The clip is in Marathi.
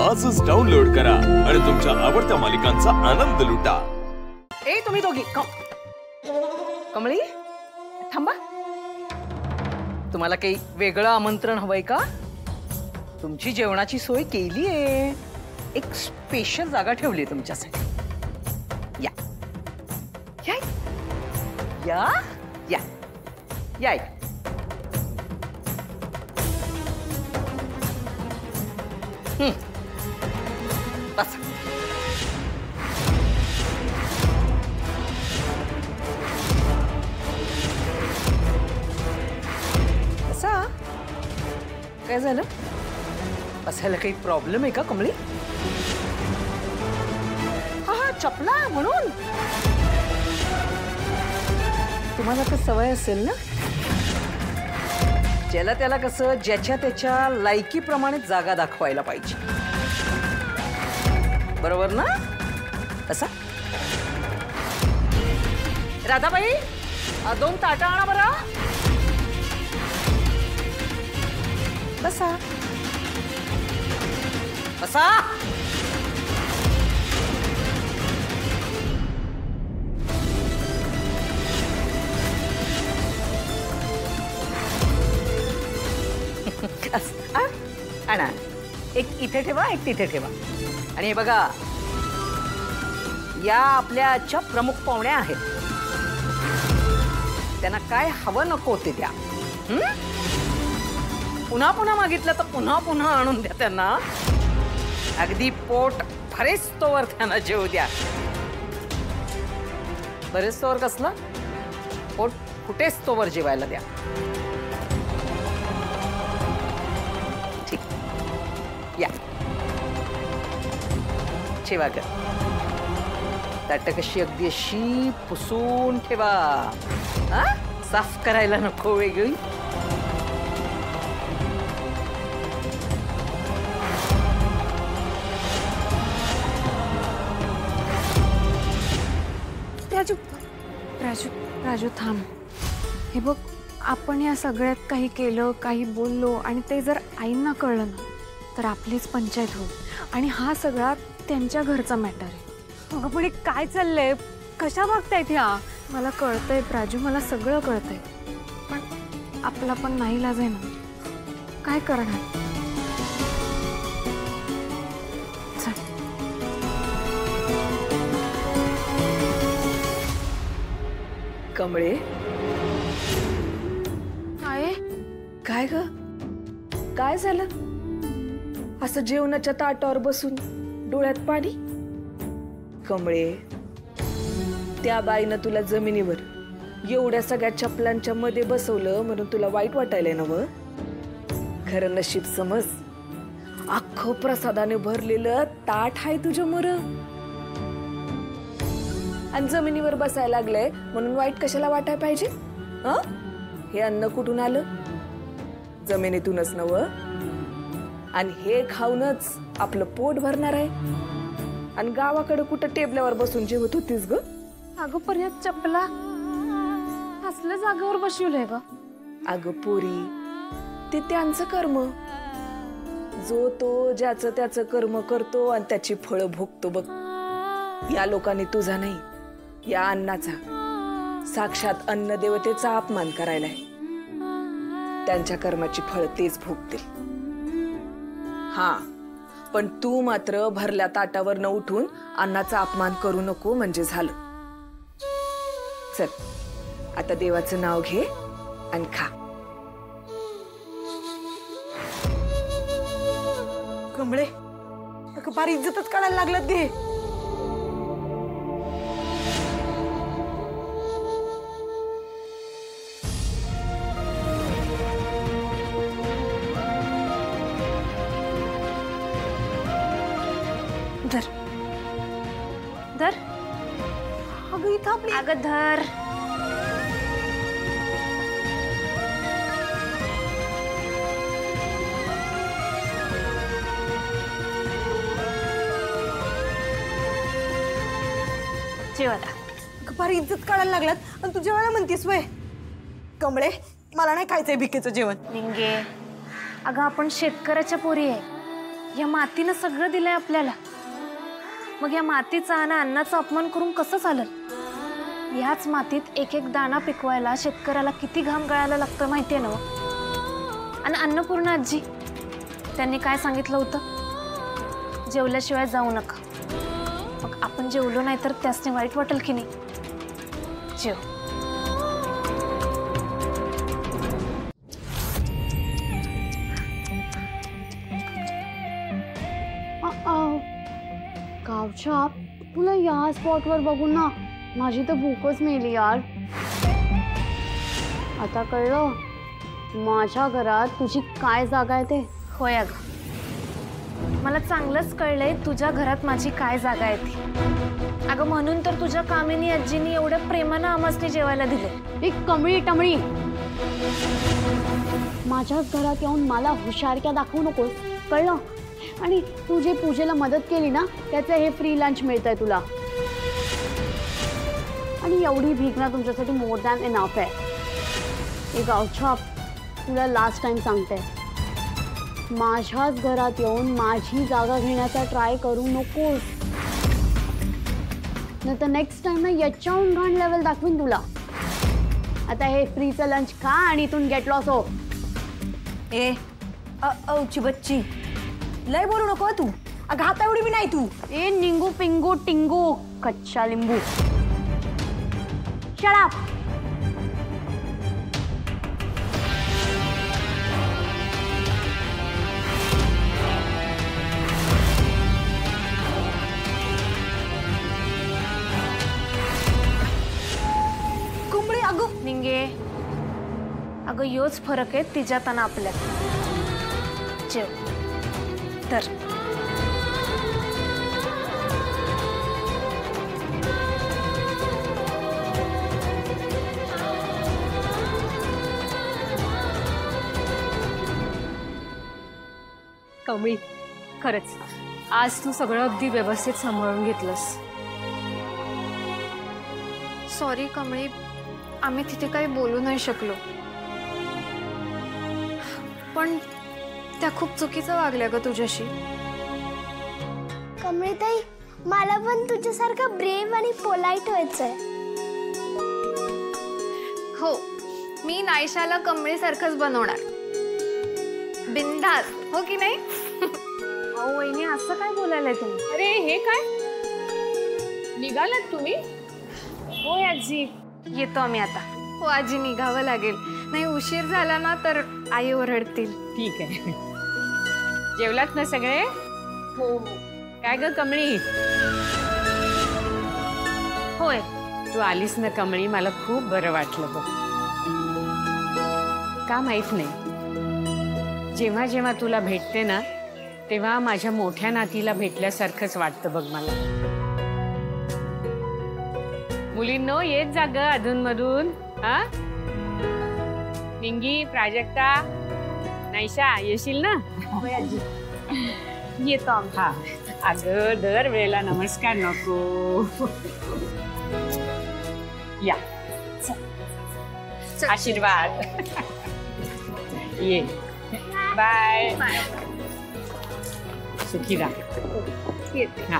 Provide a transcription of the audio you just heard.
आजच डाउनलोड करा आणि तुमच्या आवडत्या मालिकांचा आनंद लुटा। ए तुम्ही दोघी कमळी थांबा, तुम्हाला काही वेगळं आमंत्रण हवंय का? तुमची जेवणाची सोय केली आहे, एक स्पेशल जागा ठेवली आहे तुमच्यासाठी। या या या या या बस असा काय झालं? बसायला काही प्रॉब्लेम आहे का कमळी? हा चपला म्हणून तुम्हाला तर सवय असेल ना, ज्याला त्याला कसं ज्याच्या त्याच्या लायकीप्रमाणे जागा दाखवायला पाहिजे, बरोबर ना? असा राधाबाई 2 ताटा आणा बरं। बसा बसा। आणा, एक इथे ठेवा, एक तिथे ठेवा। आणि हे बघा, या आपल्या आजच्या प्रमुख पाहुण्या आहेत, त्यांना काय हवं नको ते द्या। पुन्हा पुन्हा मागितलं तर पुन्हा पुन्हा आणून द्या त्यांना, अगदी पोट भरेस तोवर त्यांना जेवू द्या। बरेच तोवर कसलं, पोट फुटेस तोवर जेवायला द्या। ठीक, या ठेवा ग, ताट कशी अगदी अशी पुसून ठेवा, साफ करायला नको वेगळी। राजू राजू राजू थांब, हे बघ, आपण या सगळ्यात काही केलं, काही बोललो आणि ते जर आईंना कळलं ना तर आपलीच पंचायत होईल, आणि हा सगळा त्यांच्या घरचा मॅटर आहे। अगं पण काय चाललंय, कशा बघतायत ह्या? मला कळतंय राजू, मला सगळं कळतंय, पण आपला पण नाईलाज आहे ना, काय करणार? कमळे काय ग, काय झालं? असं जेवणाच्या ताटावर बसून डोळ्यात पाणी? कमळे, त्या बाईनं तुला जमिनीवर एवढ्या सगळ्या चपलांच्या मध्ये बसवलं म्हणून तुला वाईट वाटायलंय ना? व खरं नशीब समज, अख्खं प्रसादाने भरलेलं ताट आहे तुझ्या मोर, आणि जमिनीवर बसायला लागलंय म्हणून वाईट कशाला वाटाय पाहिजे? हे अन्न कुठून आलं? जमिनीतूनच नव, आणि हे खाऊनच आपलं पोट भरणार आहे, आणि गावाकडे कुठं टेबलावर बसून जेवत होतीस ग? अगं पर्यंत चपला असल्या जागेवर बसवलंय ग? अगं पोरी, ते त्यांचं कर्म, जो तो ज्याचं त्याचं कर्म करतो आणि त्याची फळं भोगतो बघ। या लोकांनी तुझा नाही, या अन्नाचा, साक्षात अन्न देवतेचा अपमान करायलाय, त्यांच्या कर्माची फळं तेच भोगतील। हा, पण तू मात्र भरल्या ताटावर न उठून अन्नाचा अपमान करू नको म्हणजे झालं। चल आता देवाचं नाव घे आणि खा। कमळे, फार इज्जतच काढायला लागलं ते। धर धर, अगं इथं आपली, अगं धर। जेवायला फार इज्जत काढायला लागलात आणि तू जेवायला म्हणतीस वय? कमळे, मला नाही खायचंय भिकेचं जेवण। निंगे, अगं आपण शेतकऱ्याच्या पोरी आहे, या मातीनं सगळं दिलंय आपल्याला. मग या मातीचा आणि अन्नाचा अपमान करून कसं चालेल? याच मातीत एक एक दाणा पिकवायला शेतकऱ्याला किती घाम गळायला लागतं माहितीये ना. आणि अन्नपूर्णा आजी त्यांनी काय सांगितलं होतं? जेवल्याशिवाय जाऊ नका. मग आपण जेवलो नाही तर त्यासने वाईट वाटेल की नाही? जेव. गावच्या तुला या स्पॉटवर बघून ना माझी तर भूकच मेली यार. आता कळलं माझ्या घरात तुझी काय जागा आहे ते. होय अगं, मला चांगलंच कळलंय तुझ्या घरात माझी काय जागा आहे ती. अगं म्हणून तर तुझ्या कामिनी आजींनी एवढ्या प्रेमानं आम्हासनी जेवायला दिले. ही कमळी टमळी माझ्याच घरात येऊन मला हुशारक्या दाखवू नकोस, कळलं? आणि तू जे पूजेला मदत केली ना त्याचं हे फ्री लंच मिळतंय तुला. आणि एवढी भीक ना तुमच्यासाठी मोर दॅन इनफ आहे. हे गावच्या तुला लास्ट टाइम सांगते, माझ्याच घरात येऊन माझी जागा घेण्याचा ट्राय करू नकोस, नाही तर नेक्स्ट टाइम ना याच्याहून घाण लेवल दाखवीन तुला. आता हे फ्रीचं लंच खा आणि इथून गेट लॉस हो. ए औची बच्ची, लय बोलू नको तू. अगं हाता एवढी बी नाही तू. ए निंगू पिंगू टिंगू कच्चा लिंबू. Shut up. कुंबळी अगं निंगे, अगं योच फरक आहे तिच्यात आणि आपल्यात. जेव तर. कमळी, खरंच आज तू सगळं अगदी व्यवस्थित सांभाळून घेतलंस. सॉरी कमळी, आम्ही तिथे काही बोलू नाही शकलो. पण त्या खूप चुकीचं वागल्या ग तुझ्याशी. कमळीताई, मला पण तुझ्यासारखं ब्रेव आणि पोलाइट व्हायचंय. हो, मी नायशाला कमळीसारखंच बनवणार. बिनधास्त, हो की नाही? अहो वहिनी, असं काय बोलायलाय तुम्ही? अरे हे काय, निघालात तुम्ही? हो आजी, येतो आम्ही आता. हो आजी, निघावं लागेल, नाही उशीर झाला ना तर आई ओरडतील. ठीक आहे. जेवलात ना सगळे? हो. काय ग कमळी? होय. तू आलीस ना कमळी, मला खूप बरं वाटलं बघ. का माहित नाही, जेव्हा जेव्हा तुला भेटते ना तेव्हा माझ्या मोठ्या नातीला भेटल्यासारखंच वाटतं बघ मला. मुलींनो, येत जा ग अधूनमधून. हा, निंगी, प्राजक्ता, नायशा, येशील ना? येतो आम्ही. हा, अगं दर वेळेला नमस्कार नको. या, आशीर्वाद. ये, बाय. सुखी राहा. येते. हा.